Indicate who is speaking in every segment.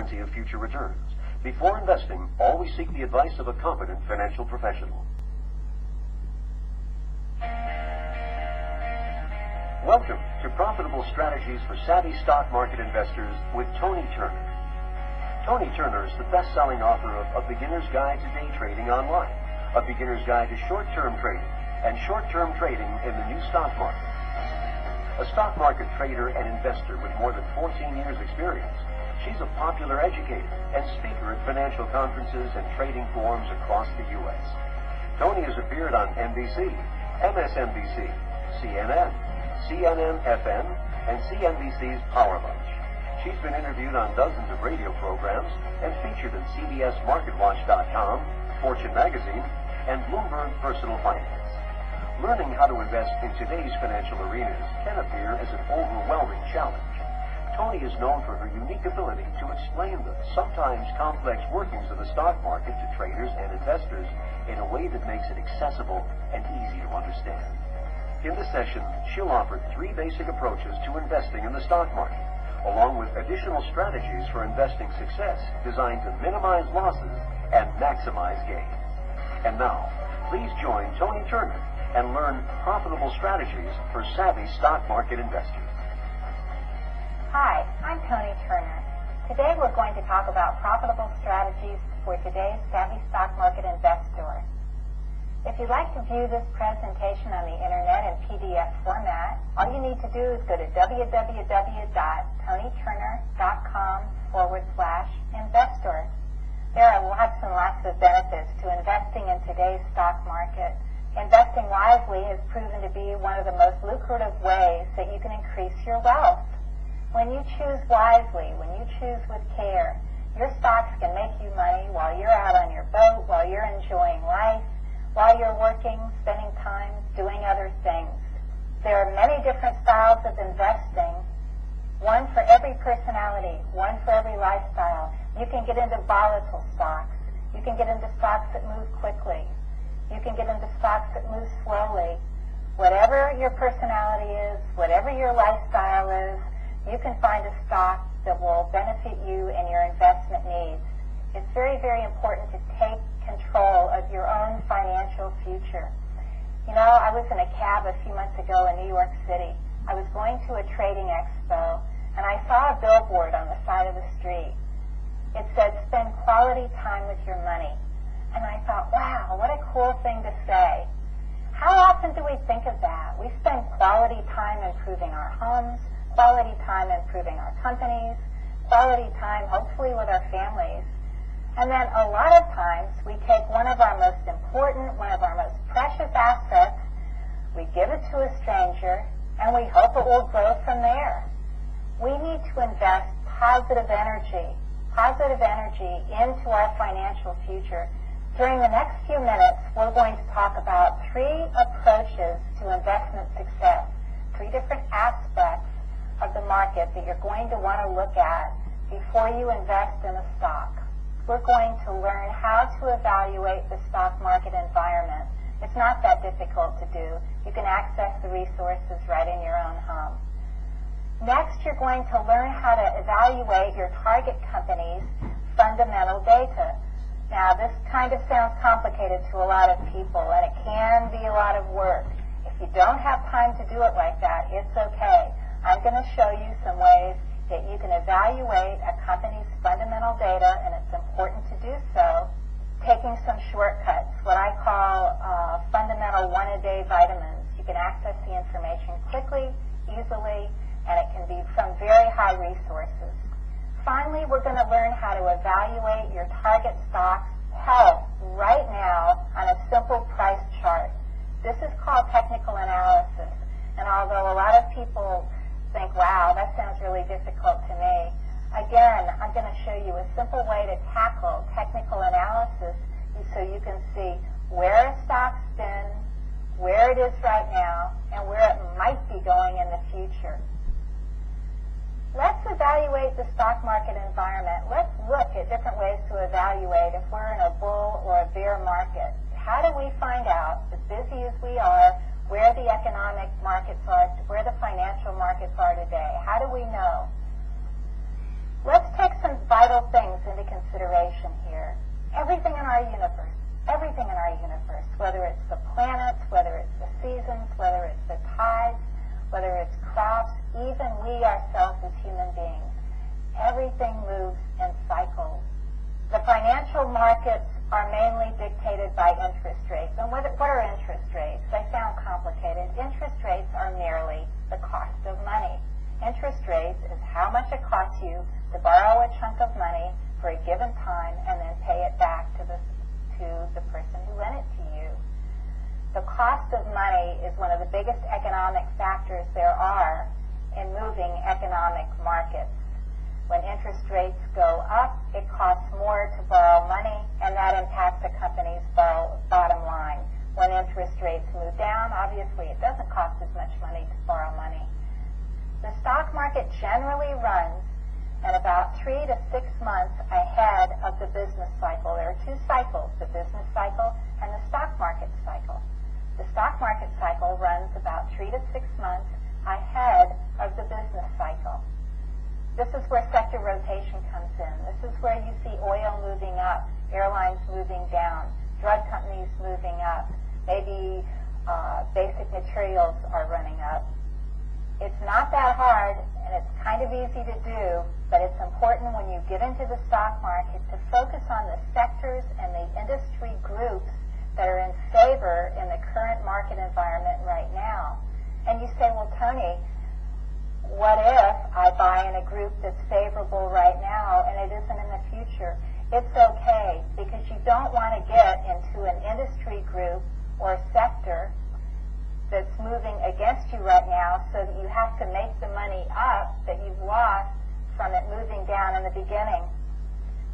Speaker 1: guarantee of future returns. Before investing, always seek the advice of a competent financial professional. Welcome to Profitable Strategies for Savvy Stock Market Investors with Tony Turner. Tony Turner is the best-selling author of A Beginner's Guide to Day Trading Online, A Beginner's Guide to Short-Term Trading, and Short-Term Trading in the New Stock Market. A stock market trader and investor with more than 14 years' experience, she's a popular educator and speaker at financial conferences and trading forums across the U.S. Tony has appeared on NBC, MSNBC, CNN, CNN-FM, and CNBC's Power Lunch. She's been interviewed on dozens of radio programs and featured in CBSMarketWatch.com, Fortune Magazine, and Bloomberg Personal Finance. Learning how to invest in today's financial arenas can appear as an overwhelming challenge. Tony is known for her unique ability to explain the sometimes complex workings of the stock market to traders and investors in a way that makes it accessible and easy to understand. In this session, she'll offer 3 basic approaches to investing in the stock market, along with additional strategies for investing success designed to minimize losses and maximize gains. And now, please join Tony Turner and learn profitable strategies for savvy stock market investors.
Speaker 2: Hi, I'm Tony Turner. Today we're going to talk about profitable strategies for today's savvy stock market investor. If you'd like to view this presentation on the internet in PDF format, all you need to do is go to www.tonyturner.com/investor. There are lots and lots of benefits to investing in today's stock market. Investing wisely has proven to be one of the most lucrative ways that you can increase your wealth. When you choose wisely, when you choose with care, your stocks can make you money while you're out on your boat, while you're enjoying life, while you're working, spending time, doing other things. There are many different styles of investing, one for every personality, one for every lifestyle. You can get into volatile stocks. You can get into stocks that move quickly. You can get into stocks that move slowly. Whatever your personality is, whatever your lifestyle is, you can find a stock that will benefit you and your investment needs. It's very, very important to take control of your own financial future. You know, I was in a cab a few months ago in New York City. I was going to a trading expo, and I saw a billboard on the side of the street. It said, "Spend quality time with your money." And I thought, wow, what a cool thing to say. How often do we think of that? We spend quality time improving our homes, quality time improving our companies, quality time hopefully with our families. And then a lot of times we take one of our most important, one of our most precious assets, we give it to a stranger, and we hope it will grow from there. We need to invest positive energy into our financial future. During the next few minutes, we're going to talk about 3 approaches to investment success, 3 different aspects of the market that you're going to want to look at before you invest in a stock. We're going to learn how to evaluate the stock market environment. It's not that difficult to do. You can access the resources right in your own home. Next, you're going to learn how to evaluate your target company's fundamental data. Now, this kind of sounds complicated to a lot of people, and it can be a lot of work. If you don't have time to do it like that, it's okay. I'm going to show you some ways that you can evaluate a company's fundamental data, and it's important to do so, taking some shortcuts, what I call fundamental one-a-day vitamins. You can access the information quickly, easily, and it can be from very high resources. Finally, we're going to learn how to evaluate your target stock's health right now on a simple price chart. This is called technical analysis, and although a lot of people think, wow, that sounds really difficult to me. Again, I'm going to show you a simple way to tackle technical analysis so you can see where a stock's been, where it is right now, and where it might be going in the future. Let's evaluate the stock market environment. Let's look at different ways to evaluate if we're in a bull or a bear market. How do we find out, as busy as we are, where the economic markets are, where the financial markets are today? How do we know? Let's take some vital several things into consideration here. Everything in our universe, whether it's the planets, whether it's the seasons, whether it's the tides, whether it's crops, even we ourselves as human beings, everything moves in cycles. The financial markets are mainly dictated by interest rates. And what are interest rates? They sound complicated. Interest rates are merely the cost of money. Interest rates is how much it costs you to borrow a chunk of money for a given time and then pay it back to the person who lent it to you. The cost of money is one of the biggest economic factors there are in moving economic markets. When interest rates go up, it costs more to borrow money, and that impacts a company's bottom line. When interest rates move down, obviously it doesn't cost as much money to borrow money. The stock market generally runs at about 3 to 6 months ahead of the business cycle. There are two cycles, the business cycle and the stock market cycle. The stock market cycle runs about 3 to 6 months ahead of the business cycle. This is where sector rotation comes in. This is where you see oil moving up, airlines moving down, drug companies moving up, maybe basic materials are running up. It's not that hard, and it's kind of easy to do, but it's important when you get into the stock market to focus on the sectors and the industry groups that are in favor in the current market environment right now. And you say, well, Tony, what if I buy in a group that's favorable right now and it isn't in the future? It's okay, because you don't want to get into an industry group or sector that's moving against you right now so that you have to make the money up that you've lost from it moving down in the beginning.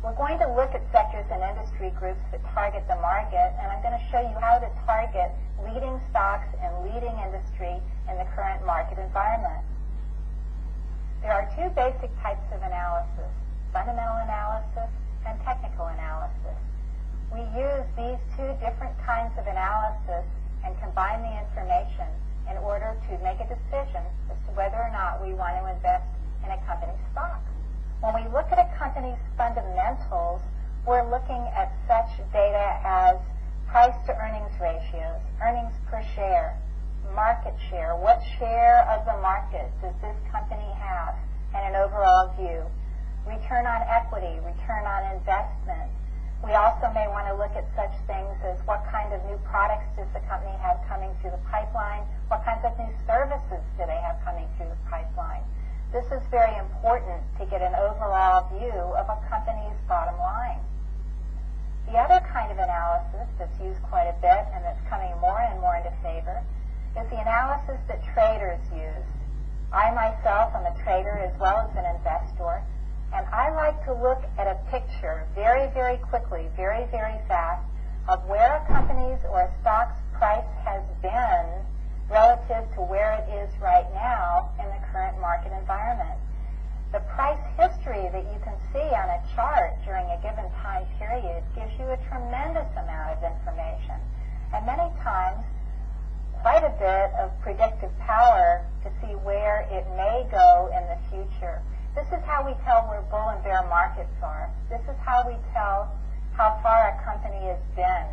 Speaker 2: We're going to look at sectors and industry groups that target the market, and I'm going to show you how to target leading stocks and leading industry in the current market environment. There are two basic types of analysis, fundamental analysis and technical analysis. We use these two different kinds of analysis and combine the information in order to make a decision as to whether or not we want to invest in a company's stock. When we look at a company's fundamentals, we're looking at such data as price to earnings ratios, earnings per share, market share, what share of the market does this company have, and an overall view, return on equity, return on investment. We also may want to look at such things as what kind of new products does the company have coming through the pipeline, what kinds of new services do they have coming through the pipeline. This is very important to get an overall view of a company's bottom line. The other kind of analysis that's used quite a bit and that's coming more and more into favor is the analysis that traders use. I myself am a trader as well as an investor, and I like to look at a picture very, very quickly, very, very fast, of where a company's or a stock's price has been relative to where it is right now in the current market environment. The price history that you can see on a chart during a given time period gives you a tremendous amount of information, and many times quite a bit of predictive power to see where it may go in the future. This is how we tell where bull and bear markets are. This is how we tell how far a company has been.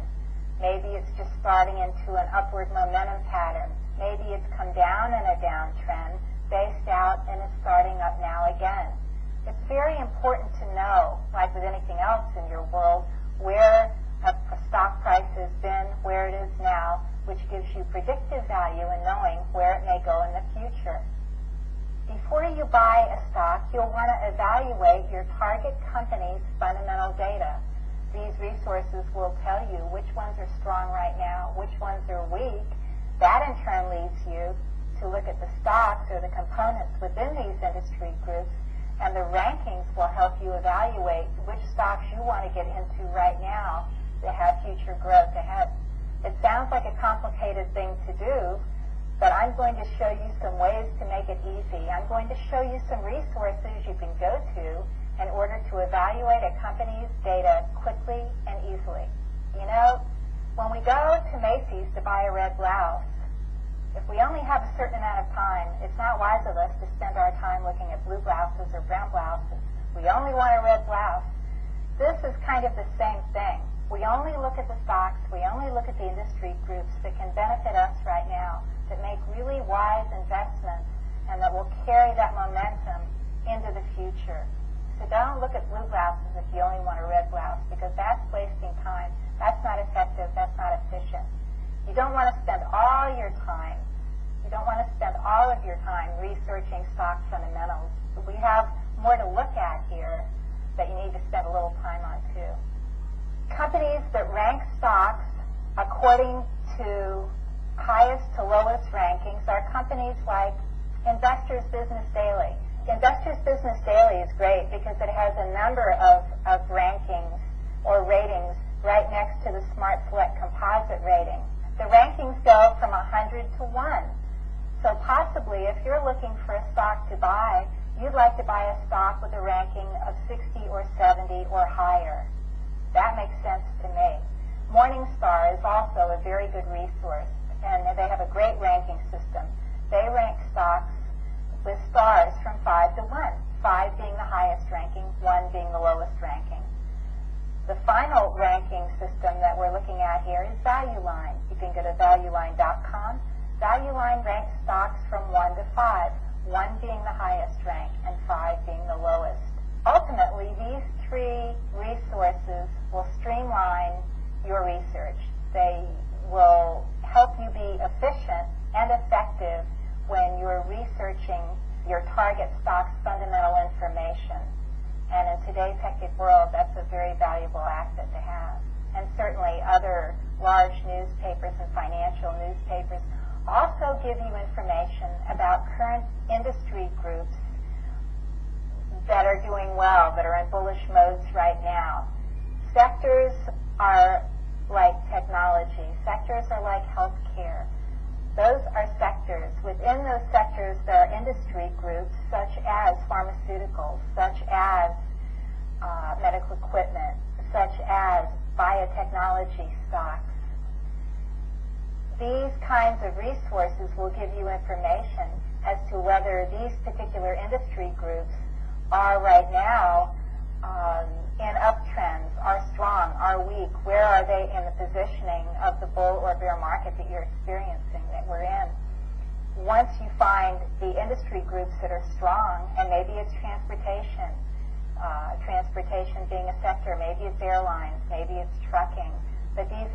Speaker 2: Maybe it's just starting into an upward momentum pattern. Maybe it's come down in a downtrend, based out, and is starting up now again. It's very important to know, like with anything else in your world, where a stock price has been, where it is now, which gives you predictive value in knowing where it may go in the future. Before you buy a stock, you'll want to evaluate your target company's fundamental data. These resources will tell you which ones are strong right now, which ones are weak. That in turn leads you to look at the stocks or the components within these industry groups, and the rankings will help you evaluate which stocks you want to get into right now to have future growth ahead. It sounds like a complicated thing to do, but I'm going to show you some ways to make it easy. I'm going to show you some resources you can go to in order to evaluate a company's data quickly and easily. You know, when we go to Macy's to buy a red blouse, if we only have a certain amount of time, it's not wise of us to spend our time looking at blue blouses or brown blouses. We only want a red blouse. This is kind of the same thing. We only look at the stocks, we only look at the industry groups that can benefit us right now, that make really wise investments, and that will carry that momentum into the future. So don't look at blue blouses if you only want a red blouse, because that's wasting time. That's not effective, that's not efficient. You don't want to spend all your time, researching stock fundamentals. We have more to look at here that you need to spend a little time on too. Companies that rank stocks according to highest to lowest rankings are companies like Investors Business Daily. Investors Business Daily is great because it has a number of rankings or ratings right next to the Smart Select Composite rating. The rankings go from 100 to 1. So possibly if you're looking for a stock to buy, you'd like to buy a stock with a ranking of 60 or 70 or higher. That makes sense to me. Morningstar is also a very good resource, and they have a great ranking system. They rank stocks with stars from 5 to 1, 5 being the highest ranking, 1 being the lowest ranking. The final ranking system that we're looking at here is ValueLine. You can go to valueline.com. ValueLine ranks stocks from 1 to 5, 1 being the highest rank and 5 being the lowest. Ultimately, these three resources will streamline your research. They will help you be efficient and effective when you're researching your target stock's fundamental information. And in today's hectic world, that's a very valuable asset to have. And certainly other large newspapers and financial newspapers also give you information about current industry groups that are doing well, that are in bullish modes right now. Sectors are like technology. Sectors are like healthcare. Those are sectors. Within those sectors, there are industry groups such as pharmaceuticals, such as medical equipment, such as biotechnology stocks. These kinds of resources will give you information as to whether these particular industry groups are right now in uptrends, are strong, are weak, where are they in the positioning of the bull or bear market that you're experiencing, that we're in. Once you find the industry groups that are strong, and maybe it's transportation being a sector, maybe it's airlines, maybe it's trucking, but these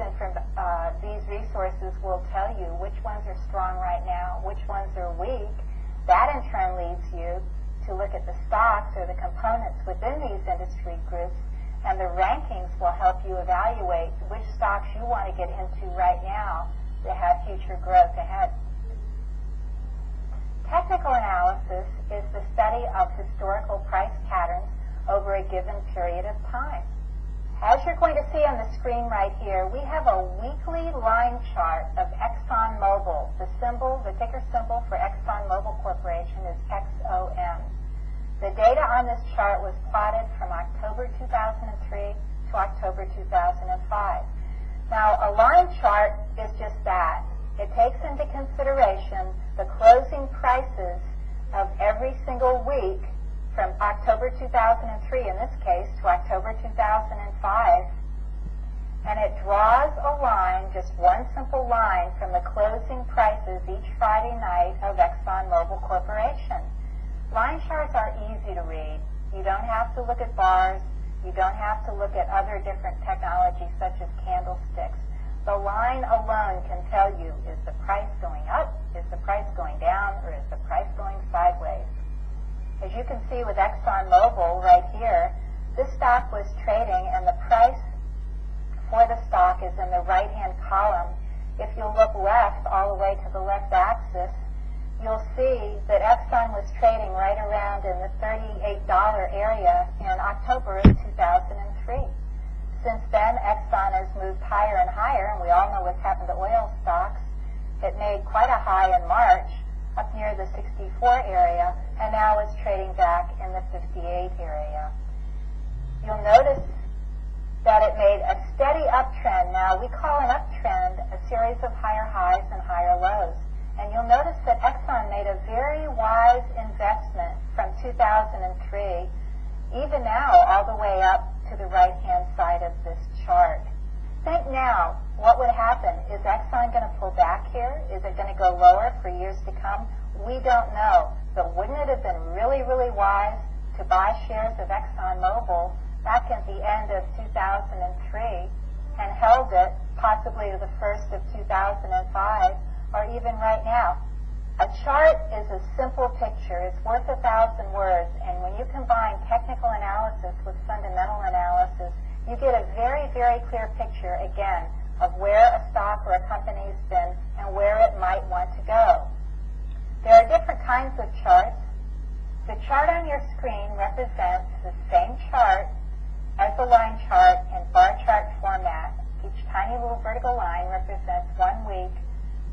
Speaker 2: resources will tell you which ones are strong right now, which ones are weak. That in turn leads you to look at the stocks or the components within these industry groups, and the rankings will help you evaluate which stocks you want to get into right now that have future growth ahead. Technical analysis is the study of historical price patterns over a given period of time. As you're going to see on the screen right here, we have a weekly line chart of ExxonMobil. The ticker symbol for ExxonMobil Corporation is XOM. The data on this chart was plotted from October 2003 to October 2005. Now, a line chart is just that. It takes into consideration the closing prices of every single week from October 2003, in this case, to October 2005, and it draws a line, just one simple line, from the closing prices each Friday night of ExxonMobil Corporation. Line charts are easy to read. You don't have to look at bars. You don't have to look at other different technologies such as candlesticks. The line alone can tell you, is the price going up, is the price going down, or is the price going sideways? As you can see with ExxonMobil right here, this stock was trading, and the price for the stock is in the right-hand column. If you look left, all the way to the left axis, you'll see that Exxon was trading right around in the $38 area in October of 2003. Since then, Exxon has moved higher and higher, and we all know what's happened to oil stocks. It made quite a high in March, up near the 64 area, and now is trading back in the 58 area. You'll notice that it made a steady uptrend. Now, we call an uptrend a series of higher highs and higher lows. And you'll notice that Exxon made a very wise investment from 2003 even now all the way up to the right-hand side of this chart. Think now, what would happen? Is Exxon going to pull back here? Is it going to go lower for years to come? We don't know. But wouldn't it have been really, really wise to buy shares of ExxonMobil back at the end of 2003 and held it possibly to the first of 2005 or even right now? A chart is a simple picture. It's worth 1,000 words. And when you combine technical analysis with fundamental analysis, you get a very, very clear picture, again, of where a stock or a company's been and where it might want to go. There are different kinds of charts. The chart on your screen represents the same chart as the line chart in bar chart format. Each tiny little vertical line represents 1 week.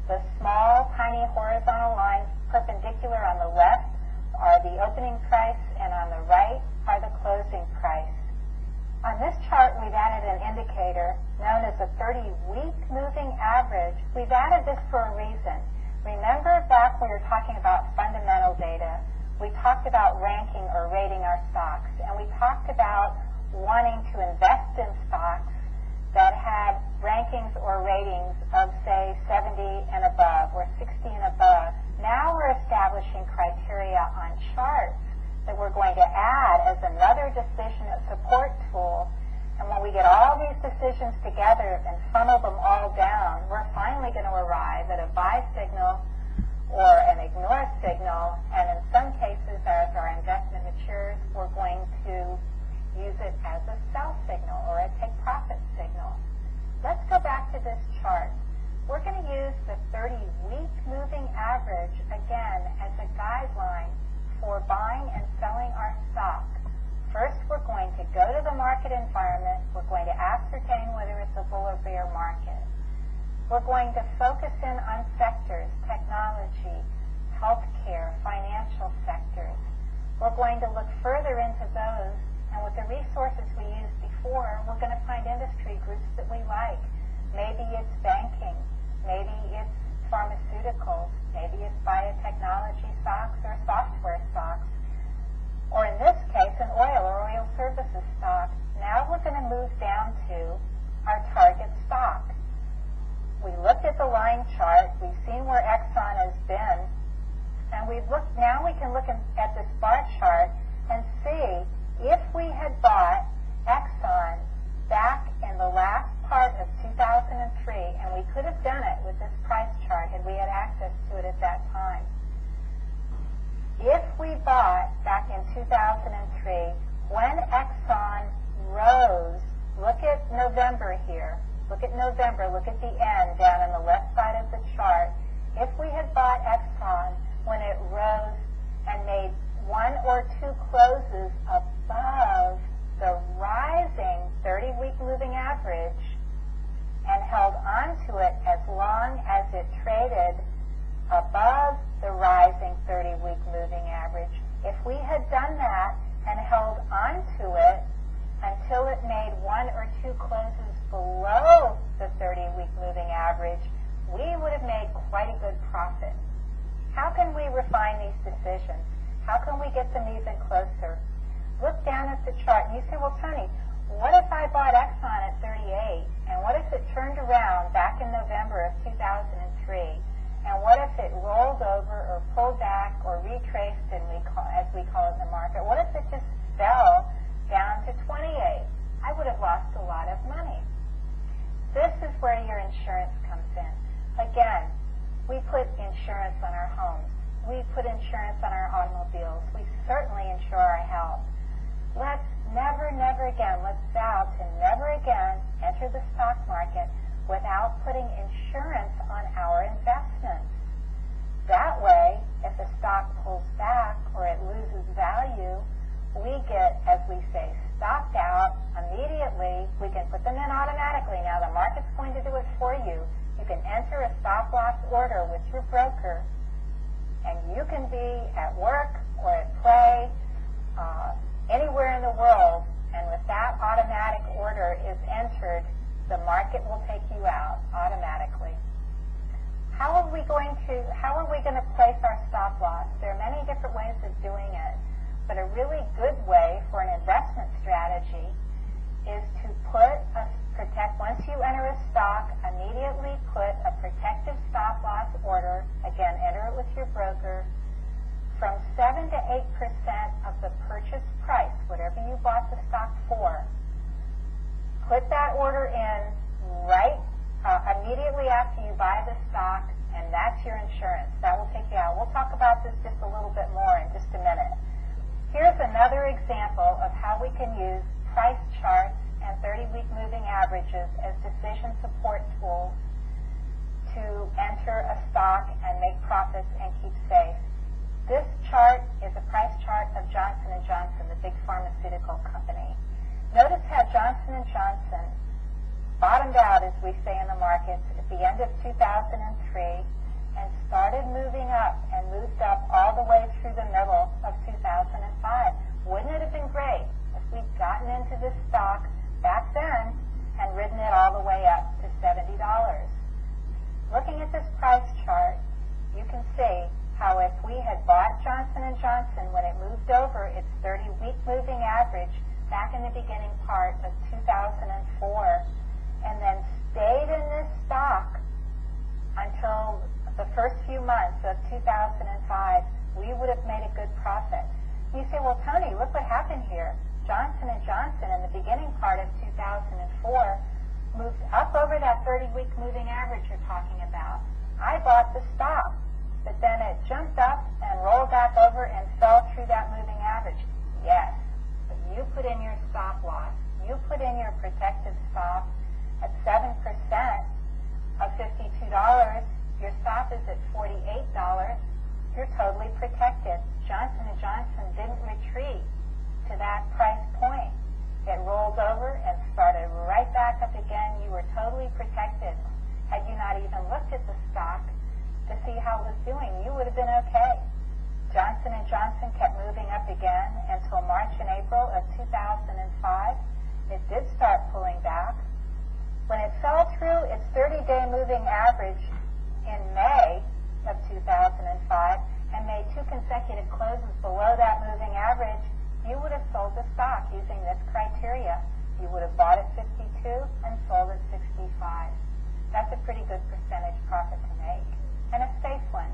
Speaker 2: The small, tiny horizontal lines perpendicular on the left are the opening price, and on the right are the closing price. On this chart, we've added an indicator known as a 30-week moving average. We've added this for a reason. Remember back we were talking about fundamental data. We talked about ranking or rating our stocks, and we talked about wanting to invest in stocks that had rankings or ratings of, say, 70 and above or 60 and above. Now we're establishing criteria on charts that we're going to add as another decision support tool. And when we get all these decisions together and funnel them all down, we're finally going to arrive at a buy signal or an ignore signal. And in some cases, as our investment matures, we're going to use it as a sell signal or a take profit signal. Let's go back to this chart. We're going to use the 30-week moving average again as a guideline for buying and selling our stock. First, we're going to go to the market environment. We're going to ascertain whether it's a bull or bear market. We're going to focus in on sectors, technology, healthcare, financial sectors. We're going to look further into those, and with the resources we used before, we're going to find industry groups that we like. Maybe it's banking. Maybe it's pharmaceuticals, maybe it's biotechnology stocks or software stocks, or in this case, an oil or oil services stock. Now we're going to move down to our target stock. We looked at the line chart, we've seen where Exxon has been, and now we can look at this bar chart and see if we had bought Exxon back in the last part of 2003, and we could have done it with this price chart had we had access to it at that time. If we bought back in 2003, when Exxon rose, look at November here, look at November, look at the end down on the left side of the chart. If we had bought Exxon when it rose and made 1 or 2 closes above the rising 30-week moving average and held on to it as long as it traded above the rising 30-week moving average, if we had done that and held on to it until it made 1 or 2 closes below the 30-week moving average, we would have made quite a good profit. How can we refine these decisions? How can we get them even closer? Look down at the chart and you say, well, Tony, what if I bought Exxon at 38? And what if it turned around back in November of 2003? And what if it rolled over or pulled back or retraced, as we call it in the market? What if it just fell down to 28? I would have lost a lot of money. This is where your insurance comes in. Again, we put insurance on our homes. We put insurance on our automobiles. We certainly insure our health. Let's never again, let's vow to never again enter the stock market without putting insurance on our investments. That way, if the stock pulls back or it loses value, we get, as we say, stopped out immediately. We can put them in automatically. Now, the market's going to do it for you. You can enter a stop-loss order with your broker, and you can be at work or at play, anywhere in the world, and with that automatic order is entered, the market will take you out automatically. How are we going to place our stop loss? There are many different ways of doing it, but a really good way for for an investment strategy is to protect, once you enter a stock, immediately put a protective stop loss order, again, enter it with your broker, from 7 to 8% of the purchase price, whatever you bought the stock for. Put that order in immediately after you buy the stock, and that's your insurance. That will take you out. We'll talk about this just a little bit more in just a minute. Here's another example of how we can use price charts and 30-week moving averages as decision support tools to enter a stock and make profits and keep safe. This chart is a price chart of Johnson & Johnson, the big pharmaceutical company. Notice how Johnson & Johnson bottomed out, as we say in the markets, at the end of 2003 and started moving up and moved up all the way through the middle of 2005. Wouldn't it have been great if we'd gotten into this stock back then and ridden it all the way up to $70? Looking at this price chart, you can see how if we had bought Johnson & Johnson when it moved over its 30-week moving average back in the beginning part of 2004 and then stayed in this stock until the first few months of 2005, we would have made a good profit. You say, well, Tony, look what happened here. Johnson & Johnson in the beginning part of 2004 moved up over that 30-week moving average you're talking about. I bought the stock, but then it jumped up and rolled back over and fell through that moving average. Yes, but you put in your stop loss. You put in your protective stop at 7% of $52. Your stop is at $48. You're totally protected. Johnson & Johnson didn't retreat to that price point. It rolled over and started right back up again. You were totally protected. Had you not even looked at the stock to see how it was doing, you would have been okay. Johnson & Johnson kept moving up again until March and April of 2005. It did start pulling back. When it fell through its 30-day moving average in May of 2005 and made 2 consecutive closes below that moving average, you would have sold the stock using this criteria. You would have bought at 52 and sold at 65. That's a pretty good percentage profit to make, and a safe one.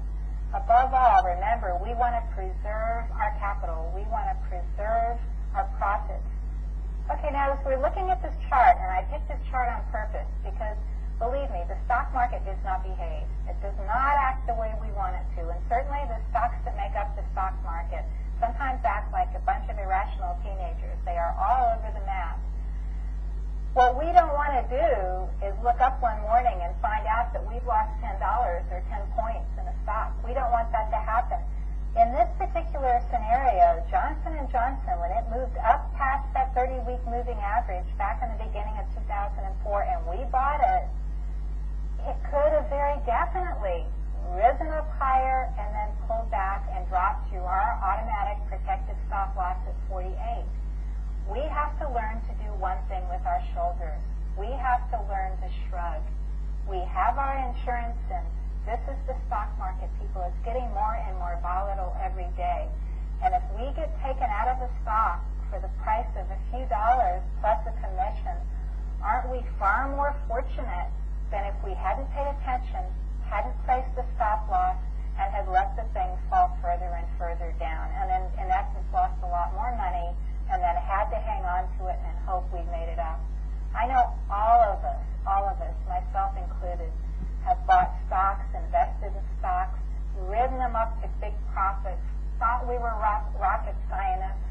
Speaker 2: Above all, remember, we want to preserve our capital. We want to preserve our profits. Okay, now as we're looking at this chart, and I picked this chart on purpose because, believe me, the stock market does not behave. It does not act the way we want it to, and certainly the stocks that make up the stock market sometimes act like a bunch of irrational teenagers. They are all over the map. What we don't want to do is look up one morning and find out that we've lost $10 or 10 points in a stock. We don't want that to happen. In this particular scenario, Johnson & Johnson, when it moved up past that 30-week moving average back in the beginning of 2004 and we bought it, it could have very definitely risen up higher and then pulled back and dropped to our automatic protective stop loss at 48. We have to learn to do one thing with our shoulders. We have to learn to shrug. We have our insurance in. This is the stock market, people. It's getting more and more volatile every day. And if we get taken out of the stock for the price of a few dollars plus a commission, aren't we far more fortunate than if we hadn't paid attention, hadn't placed the stop loss, and had let the thing fall further and further down, and then in essence lost a lot more money, and then had to hang on to it and hope we made it up. I know all of us, myself included, have bought stocks, invested in stocks, ridden them up to big profits, thought we were rocket scientists,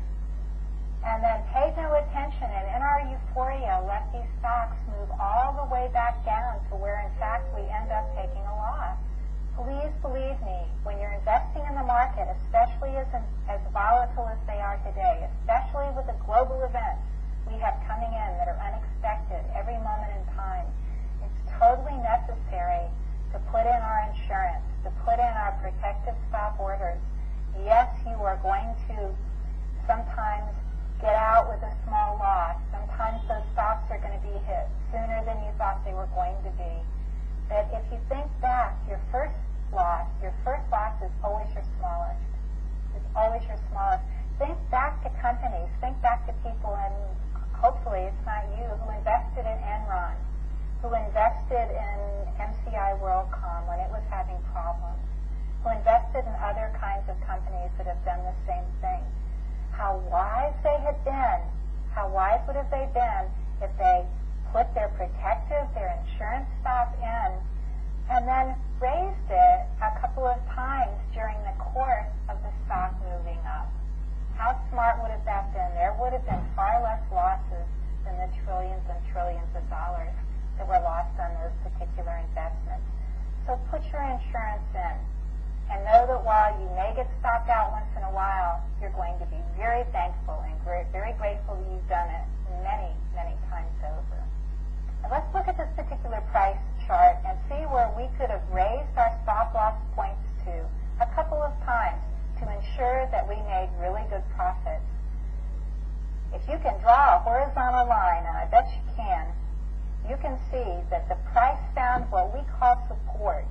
Speaker 2: and then paid no attention, and in our euphoria let these stocks move all the way back down to where in fact we end up taking a loss. Please believe me, when you're investing in the market, especially as volatile as they are today, especially with the global events we have coming in that are unexpected every moment in time, it's totally necessary to put in our insurance, to put in our protective stop orders. Yes, you are going to sometimes get out with a small loss, who invested in MCI WorldCom when it was having problems, who invested in other kinds of companies that have done the same thing. How wise they had been. How wise would have they been if they put their protective, their insurance stop in, and then raised it a couple of times during the course of the stock moving up. How smart would have that been? There would have been far less losses than the trillions and trillions of dollars that were lost on those particular investments. So put your insurance in, and know that while you may get stopped out once in a while, you're going to be very thankful and very grateful that you've done it many, many times over. Now let's look at this particular price chart and see where we could have raised our stop loss points to a couple of times to ensure that we made really good profits. If you can draw a horizontal line, and I bet you can see that the price found what we call support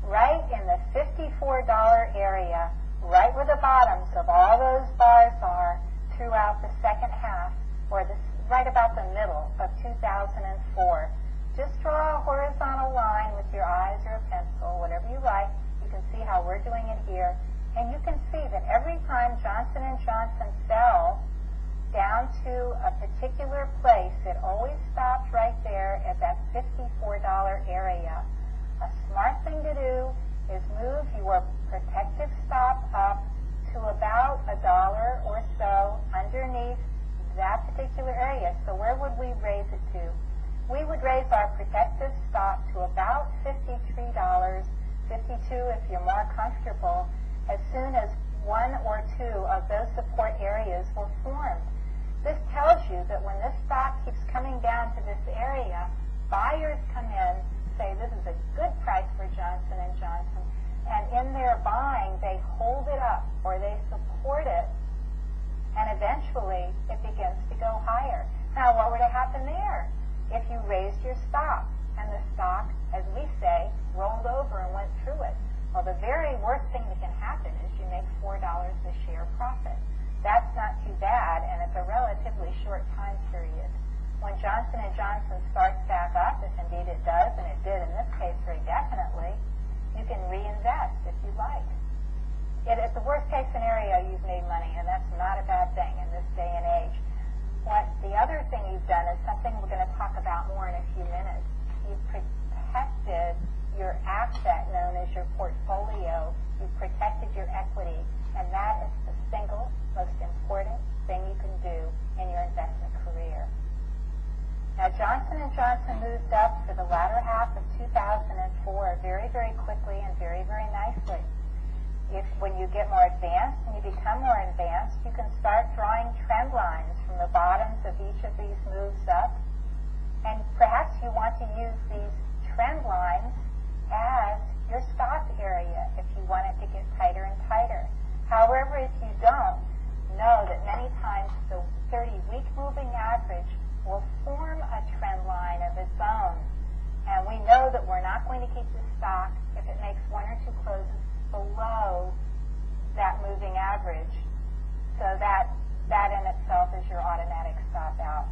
Speaker 2: right in the $54 area, right where the bottoms of all those bars are throughout the second half, or right about the middle of 2004. Just draw a horizontal line with your eyes or a pencil, whatever you like. You can see how we're doing it here. And you can see that every time Johnson & Johnson fell down to a particular place, it always stopped right there at that $54 area. A smart thing to do is move your protective stop up to about $1 or so underneath that particular area. So where would we raise it to? We would raise our protective stop to about $53, $52 if you're more comfortable, as soon as one or two of those support areas were formed. This tells you that when this stock keeps coming down to this area, buyers come in, say this is a good price for Johnson & Johnson, and in their buying they hold it up or they support it, and eventually it begins to go higher. Now what were to happen there? If you raised your stop and the stock, as we say, rolled over and went through it, well, the very worst thing that can happen is you make $4 a share profit. That's not too bad, and it's a relatively short time period. When Johnson & Johnson starts back up, if indeed it does, and it did in this case very definitely, you can reinvest if you like. At the worst case scenario, you've made money, and that's not a bad thing in this day and age. The other thing you've done is something we're going to talk about more in a few minutes. You've protected your asset known as your portfolio. You've protected your equity, and that is the single most important thing you can do in your investment career. Now, Johnson & Johnson moved up for the latter half of 2004 very, very quickly and very, very nicely. When you get more advanced and you become more advanced, you can start drawing trend lines from the bottoms of each of these moves up. And perhaps you want to use these trend lines as your stop area if you want it to get tighter and tighter. However, if you don't, know that many times the 30-week moving average will form a trend line of its own. And we know that we're not going to keep the stock if it makes one or two closes below that moving average. So that in itself is your automatic stop out.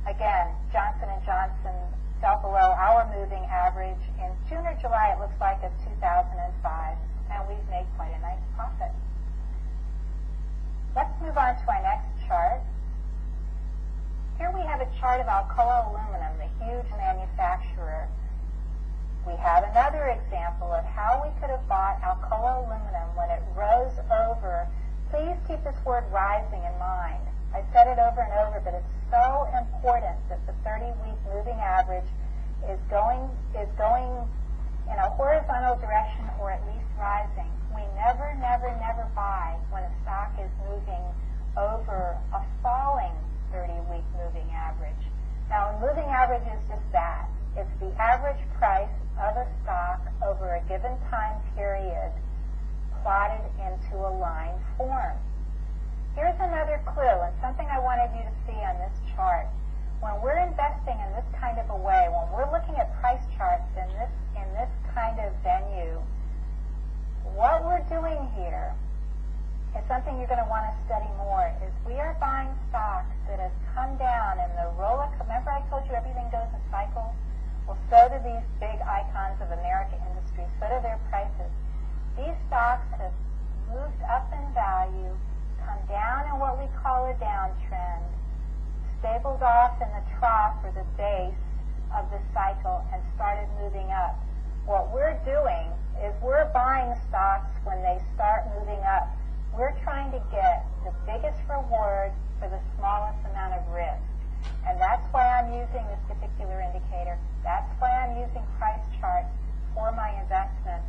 Speaker 2: Again, Johnson & Johnson fell below our moving average in June or July, it looks like, of 2005, and we've made quite a nice profit. Let's move on to our next chart. Here we have a chart of Alcoa Aluminum, the huge manufacturer. We have another example of how we could have bought Alcoa Aluminum when it rose over. Please keep this word rising in mind. I said it over and over, but it's so important that the 30-week moving average is going in a horizontal direction or at least rising. We never, never, never buy when a stock is moving over a falling 30-week moving average. Now, a moving average is just that. It's the average price of a stock over a given time period plotted into a line form. Here's another clue, and something I wanted you to see on this chart. When we're investing in this kind of a way, when we're looking at price charts in this kind of venue, what we're doing here is something you're going to want to study more, is we are buying stock that has come down in the roller. Remember I told you everything goes in cycles? these big icons of American industry, so do their prices. These stocks have moved up in value, come down in what we call a downtrend, stabled off in the trough or the base of the cycle, and started moving up. What we're doing is we're buying stocks when they start moving up. We're trying to get the biggest reward for the smallest amount of risk. And that's why I'm using this particular indicator. That's why I'm using price charts for my investment.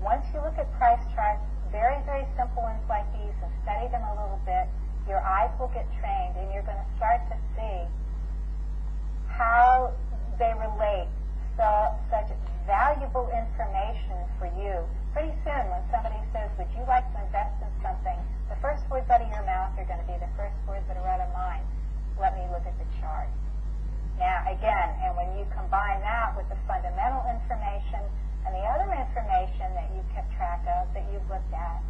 Speaker 2: Once you look at price charts, very, very simple ones like these, and study them a little bit, your eyes will get trained, and you're going to start to see how they relate. Such valuable information for you. Pretty soon, when somebody says, would you like to invest in something, the first words out of your mouth are going to be the first words that are out of mine. Let me look at the chart. Now, again, and when you combine that with the fundamental information and the other information that you've kept track of, that you've looked at,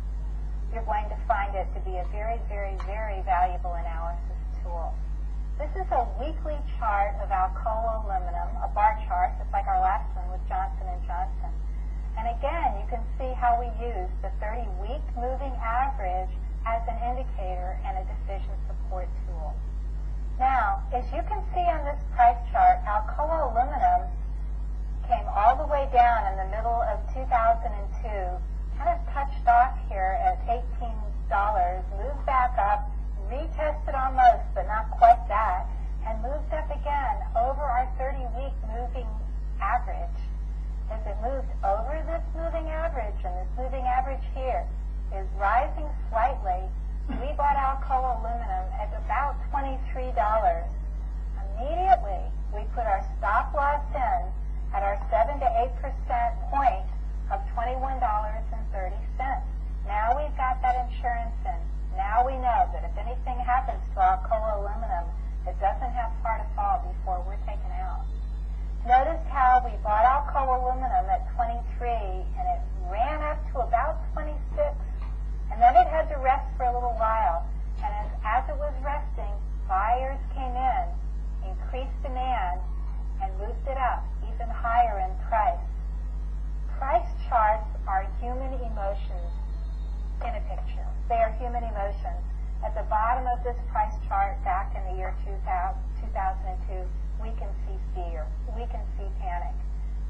Speaker 2: you're going to find it to be a very, very, very valuable analysis tool. This is a weekly chart of Alcoa aluminum, a bar chart, just like our last one with Johnson & Johnson. And again, you can see how we use the 30-week moving average as an indicator and a decision support tool. Now, as you can see on this price chart, Alcoa aluminum came all the way down in the middle of 2002, kind of touched off here at $18, moved back up, retested almost, but not quite that, and moved up again over our 30-week moving average. As it moved over this moving average, and this moving average here is rising slightly, we bought Alcoa aluminum at about $23. Immediately, we put our stop loss in at our 7 to 8% point of $21.30. Now we've got that insurance in. Now we know that if anything happens to Alcoa aluminum, it doesn't have far to fall before we're taken out. Notice how we bought Alcoa aluminum at 23, and it ran up to about 26, and then it had to rest for a little while. And as it was resting, buyers came in, increased demand, and moved it up even higher in price. Price charts are human emotions in a picture. They are human emotions. At the bottom of this price chart back in the year 2002, we can see fear. We can see panic.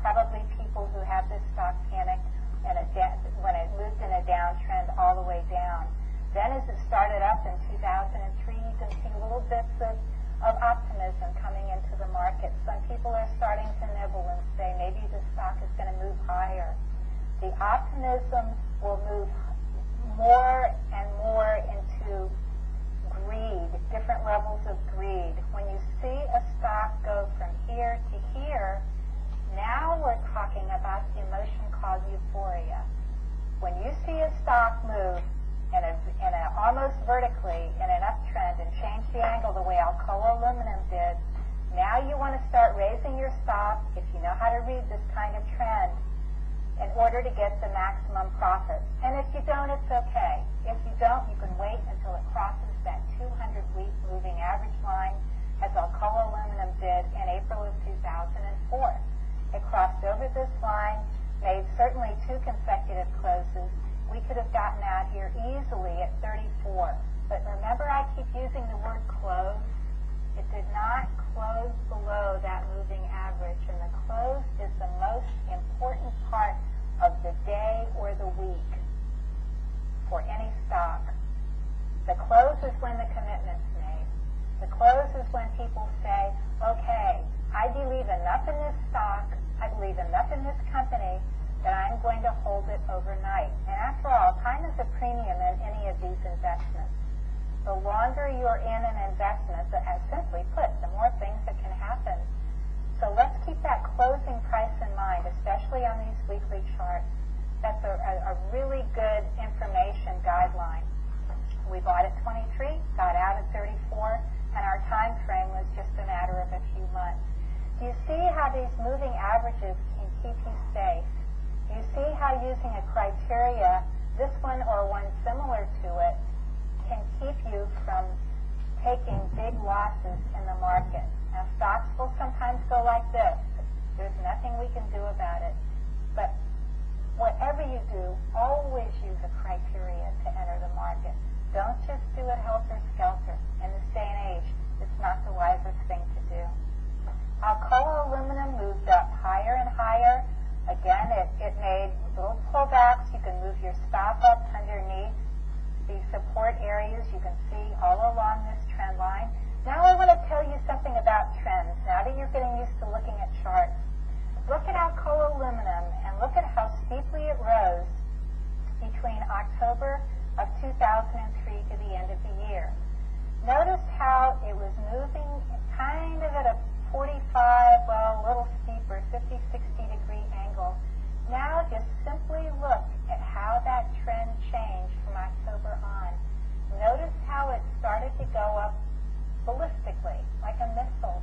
Speaker 2: Probably people who have this stock panicked when it moved in a downtrend all the way down. Then as it started up in 2003, you can see little bits of optimism coming into the market. Some people are starting to nibble and say maybe the stock is going to move higher. The optimism will move more and more into greed, different levels of greed. When you see a stock go from here to here, now we're talking about the emotion called euphoria. When you see a stock move in a almost vertically in an uptrend and change the angle the way Alcoa aluminum did, now you want to start raising your stop, if you know how to read this kind of trend, in order to get the maximum profit. And if you don't, it's okay. If you don't, you can wait until it crosses that 200-week moving average line, as Alcoa aluminum did in April of 2004. It crossed over this line, made certainly 2 consecutive closes. We could have gotten out here easily at 34. But remember, I keep using the word close. It did not close below that moving average, and the close is the most important part of the day or the week for any stock. The close is when the commitment's made. The close is when people say, okay, I believe enough in this stock, I believe enough in this company that I'm going to hold it overnight. And after all, time is a premium in any of these investments. The longer you're in an investment, as simply put, the more things that can happen. So let's keep that closing price in mind, especially on these weekly charts. That's a really good information guideline. We bought at 23, got out at 34, and our time frame was just a matter of a few months. Do you see how these moving averages can keep you safe? Do you see how using a criteria, this one or one similar to it, can keep you from taking big losses in the market? Now, stocks will sometimes go like this. There's nothing we we can do about it. But whatever you do, always use a criteria to enter the market. Don't just do it helter-skelter. In this day and age, it's not the wisest thing to do. Alcoa aluminum moved up higher and higher. Again, it made little pullbacks. You can move your stop up underneath these support areas. You can see all along this trend line. Now I want to tell you something about trends. Now that you're getting used to looking at charts, look at Alcoa aluminum and look at how steeply it rose between October of 2003 to the end of the year. Notice how it was moving kind of at a 45, well, a little steeper, 50, 60 degree angle. Now just simply look at how that trend changed from October on. Notice how it started to go up ballistically, like a missile.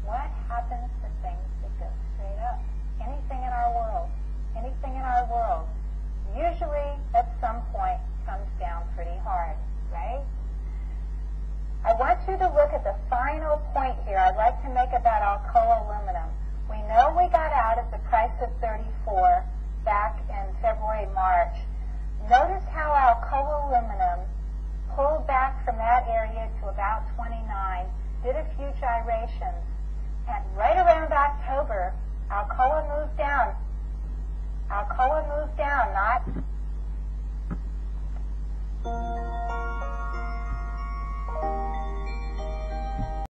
Speaker 2: What happens to things that go straight up? Anything in our world, usually at some point comes down pretty hard, right? I want you to look at the final point here I'd like to make about Alcoa aluminum. We know we got out at the price of 34 back in February, March. Notice how Alcoa aluminum